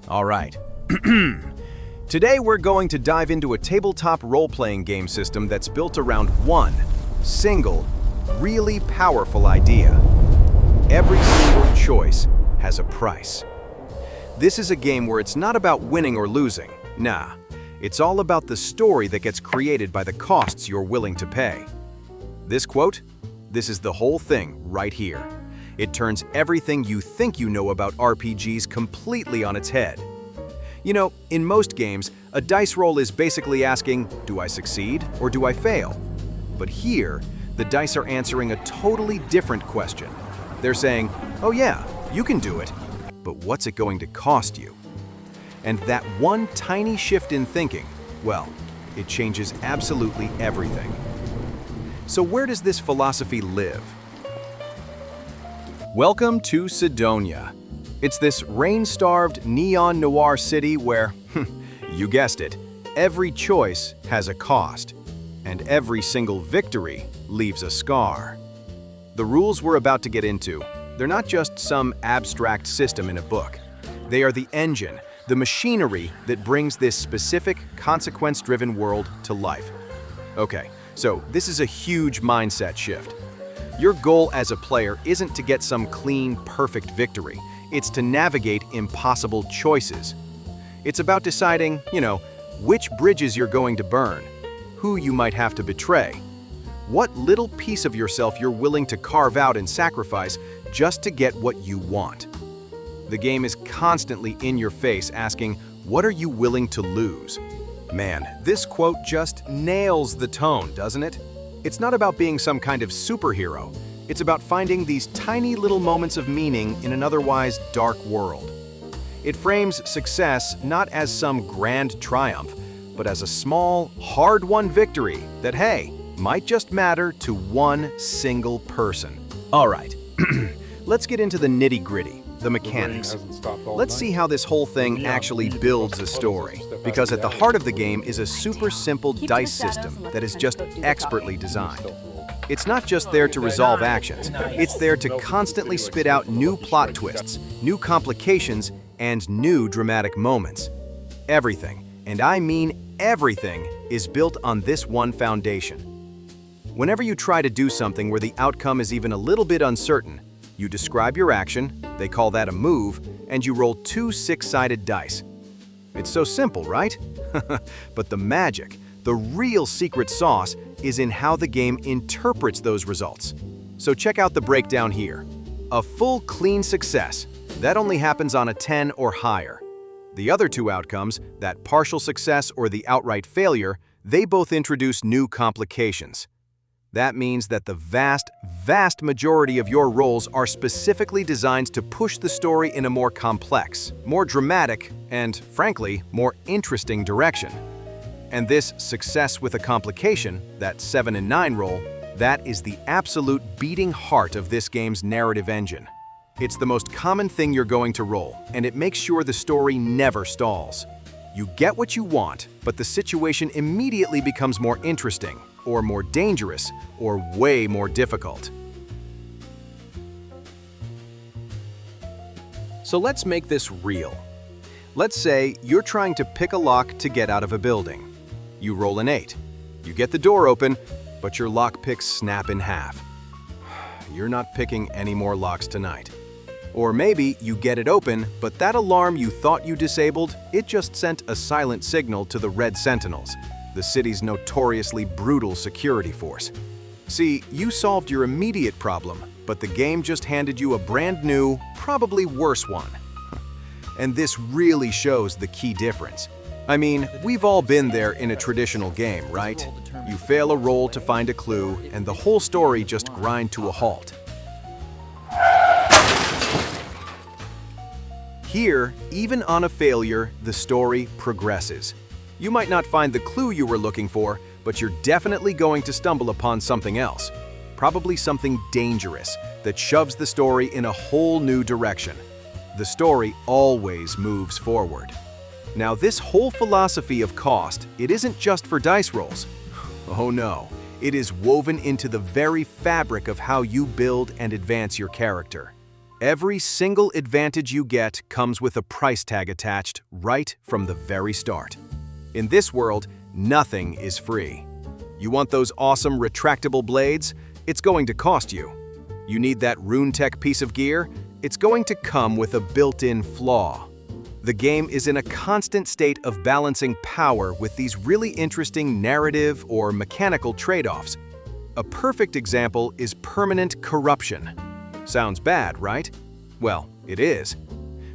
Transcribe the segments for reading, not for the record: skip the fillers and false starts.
All right. Today we're going to dive into a tabletop role-playing game system that's built around one single, really powerful idea. Every single choice has a price. This is a game where it's not about winning or losing. Nah, it's all about the story that gets created by the costs you're willing to pay. This quote? This is the whole thing right here. It turns everything you think you know about RPGs completely on its head. You know, in most games, a dice roll is basically asking, do I succeed or do I fail? But here, the dice are answering a totally different question. They're saying, oh yeah, you can do it, but what's it going to cost you? And that one tiny shift in thinking, well, it changes absolutely everything. So where does this philosophy live? Welcome to Sidonia. It's this rain-starved, neon noir city where, you guessed it, every choice has a cost, and every single victory leaves a scar. The rules we're about to get into, they're not just some abstract system in a book. They are the engine, the machinery that brings this specific, consequence-driven world to life. Okay, so this is a huge mindset shift. Your goal as a player isn't to get some clean, perfect victory. It's to navigate impossible choices. It's about deciding, which bridges you're going to burn, who you might have to betray, what little piece of yourself you're willing to carve out and sacrifice just to get what you want. The game is constantly in your face asking, what are you willing to lose? Man, this quote just nails the tone, doesn't it? It's not about being some kind of superhero. It's about finding these tiny little moments of meaning in an otherwise dark world. It frames success not as some grand triumph, but as a small, hard-won victory that, hey, might just matter to one single person. All right, let's get into the nitty-gritty, the mechanics. Let's see how this whole thing actually builds a story. Because at the heart of the game is a super simple dice system that is just expertly designed. It's not just there to resolve actions, it's there to constantly spit out new plot twists, new complications, and new dramatic moments. Everything, and I mean everything, is built on this one foundation. Whenever you try to do something where the outcome is even a little bit uncertain, you describe your action, they call that a move, and you roll 2 six-sided dice. It's so simple, right? But the magic, the real secret sauce, is in how the game interprets those results. So check out the breakdown here. A full clean success, that only happens on a 10 or higher. The other two outcomes, that partial success or the outright failure, they both introduce new complications. That means that the vast majority of your rolls are specifically designed to push the story in a more complex, more dramatic, and, frankly, more interesting direction. And this success with a complication, that 7 and 9 roll, that is the absolute beating heart of this game's narrative engine. It's the most common thing you're going to roll, and it makes sure the story never stalls. You get what you want, but the situation immediately becomes more interesting, or more dangerous, or way more difficult. So let's make this real. Let's say you're trying to pick a lock to get out of a building. You roll an 8. You get the door open, but your lock picks snap in half. You're not picking any more locks tonight. Or maybe you get it open, but that alarm you thought you disabled, it just sent a silent signal to the Red Sentinels, the city's notoriously brutal security force. See, you solved your immediate problem, but the game just handed you a brand new, probably worse one. And this really shows the key difference. I mean, we've all been there in a traditional game, right? You fail a roll to find a clue, and the whole story just grinds to a halt. Here, even on a failure, the story progresses. You might not find the clue you were looking for, but you're definitely going to stumble upon something else. Probably something dangerous that shoves the story in a whole new direction. The story always moves forward. Now, this whole philosophy of cost, it isn't just for dice rolls. Oh no, it is woven into the very fabric of how you build and advance your character. Every single advantage you get comes with a price tag attached right from the very start. In this world, nothing is free. You want those awesome retractable blades? It's going to cost you. You need that RuneTech piece of gear? It's going to come with a built-in flaw. The game is in a constant state of balancing power with these really interesting narrative or mechanical trade-offs. A perfect example is permanent corruption. Sounds bad, right? Well, it is.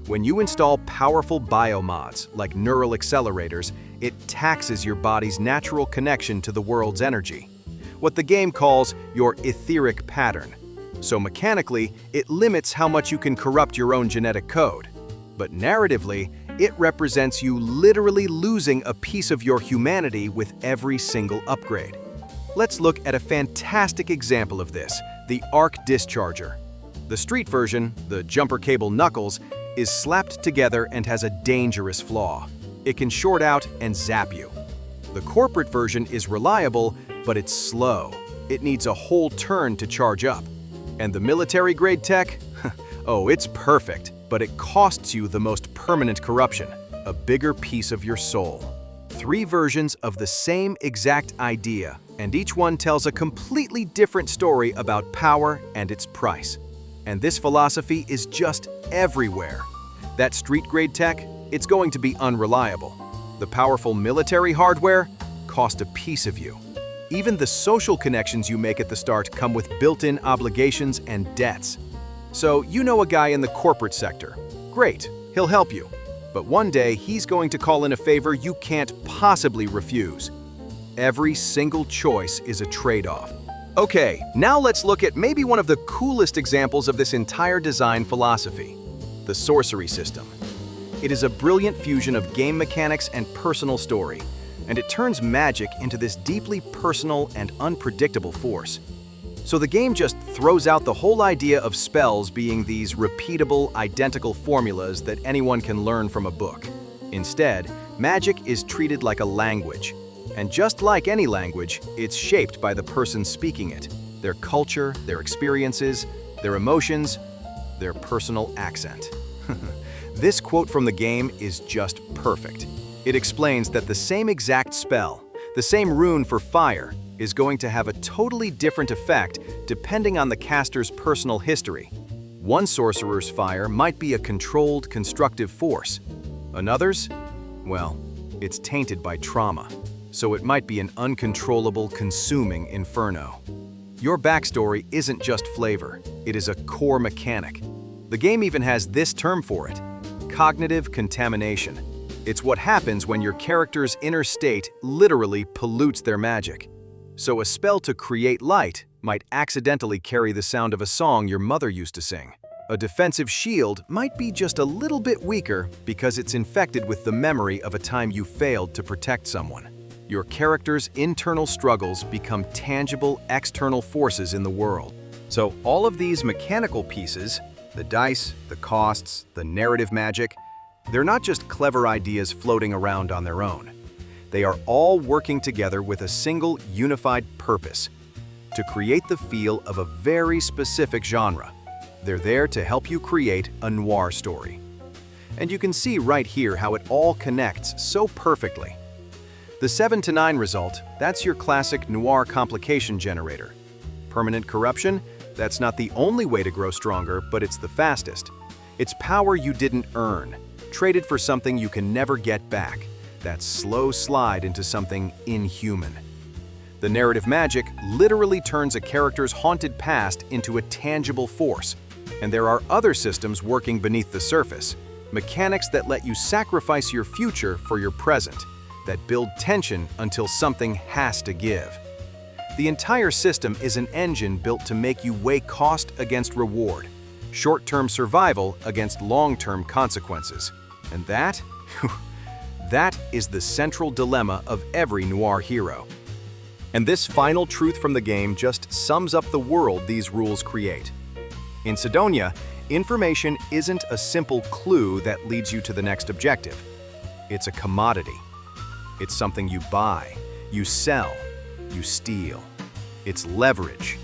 When you install powerful biomods like neural accelerators, it taxes your body's natural connection to the world's energy, what the game calls your etheric pattern. So mechanically, it limits how much you can corrupt your own genetic code. But narratively, it represents you literally losing a piece of your humanity with every single upgrade. Let's look at a fantastic example of this, the Arc Discharger. The street version, the jumper cable Knuckles, is slapped together and has a dangerous flaw. It can short out and zap you. The corporate version is reliable, but it's slow. It needs a whole turn to charge up. And the military-grade tech? Oh, it's perfect, but it costs you the most permanent corruption, a bigger piece of your soul. 3 versions of the same exact idea, and each one tells a completely different story about power and its price. And this philosophy is just everywhere. That street-grade tech, it's going to be unreliable. The powerful military hardware cost a piece of you. Even the social connections you make at the start come with built-in obligations and debts. So you know a guy in the corporate sector. Great, he'll help you. But one day, he's going to call in a favor you can't possibly refuse. Every single choice is a trade-off. Okay, now let's look at maybe one of the coolest examples of this entire design philosophy, the sorcery system. It is a brilliant fusion of game mechanics and personal story, and it turns magic into this deeply personal and unpredictable force. So the game just throws out the whole idea of spells being these repeatable, identical formulas that anyone can learn from a book. Instead, magic is treated like a language. And just like any language, it's shaped by the person speaking it, their culture, their experiences, their emotions, their personal accent. This quote from the game is just perfect. It explains that the same exact spell, the same rune for fire, is going to have a totally different effect depending on the caster's personal history. One sorcerer's fire might be a controlled, constructive force. Another's? Well, it's tainted by trauma. So it might be an uncontrollable, consuming inferno. Your backstory isn't just flavor, it is a core mechanic. The game even has this term for it, cognitive contamination. It's what happens when your character's inner state literally pollutes their magic. So a spell to create light might accidentally carry the sound of a song your mother used to sing. A defensive shield might be just a little bit weaker because it's infected with the memory of a time you failed to protect someone. Your character's internal struggles become tangible external forces in the world. So all of these mechanical pieces, the dice, the costs, the narrative magic, they're not just clever ideas floating around on their own. They are all working together with a single unified purpose, to create the feel of a very specific genre. They're there to help you create a noir story. And you can see right here how it all connects so perfectly. The 7 to 9 result, that's your classic noir complication generator. Permanent corruption, that's not the only way to grow stronger, but it's the fastest. It's power you didn't earn, traded for something you can never get back. That slow slide into something inhuman. The narrative magic literally turns a character's haunted past into a tangible force. And there are other systems working beneath the surface, mechanics that let you sacrifice your future for your present, that build tension until something has to give. The entire system is an engine built to make you weigh cost against reward, short-term survival against long-term consequences. And that is the central dilemma of every noir hero. And this final truth from the game just sums up the world these rules create. In Sidonia, information isn't a simple clue that leads you to the next objective. It's a commodity. It's something you buy, you sell, you steal. It's leverage.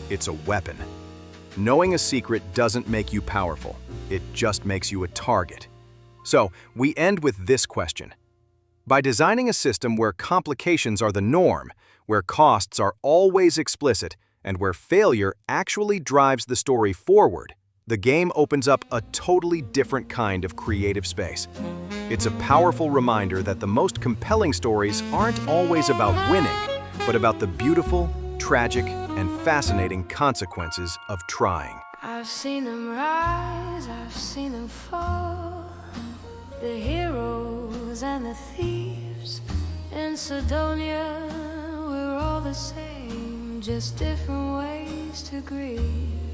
It's a weapon. Knowing a secret doesn't make you powerful. It just makes you a target. So, we end with this question. By designing a system where complications are the norm, where costs are always explicit, and where failure actually drives the story forward, the game opens up a totally different kind of creative space. It's a powerful reminder that the most compelling stories aren't always about winning, but about the beautiful, tragic, and fascinating consequences of trying. I've seen them rise, I've seen them fall, the heroes and the thieves. In Sidonia, we're all the same, just different ways to grieve.